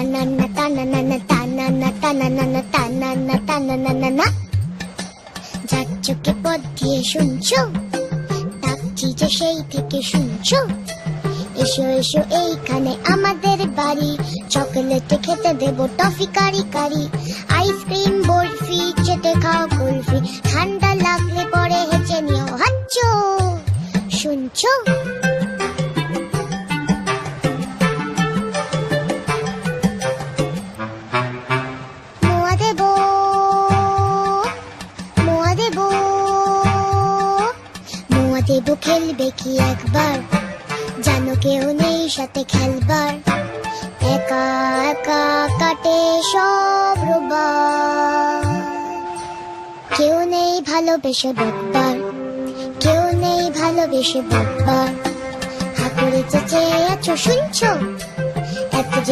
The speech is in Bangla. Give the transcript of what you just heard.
তানান্না তানানানা তানান্না তানানানা তানান্না তানানানা। যার চোখে পথ দিয়ে শুনছো, ডাকছি যে সেই থেকে শুনছো। এসো এসো এইখানে আমাদের বাড়ি, চকলেটে খেতে দেবো টফি কারি কারি। আইসক্রিম বরফি চেটে খাও কুলফি, ঠান্ডা লাগলে পরে হেঁচে নিও হাচ্চো। শুনছো? মোয়া দেবো, মোয়া দেবো, মোয়া দেবো খেলবে কি একবার, জানো কেউ নেই সাথে খেলবার। একা একা কাটে সব রোববার, কেউ নেই ভালোবেসে বকবার, কেউ নেই ভালোবেসে বকবার। হাতুড়ে চেঁচে আছো শুনছো? এত যে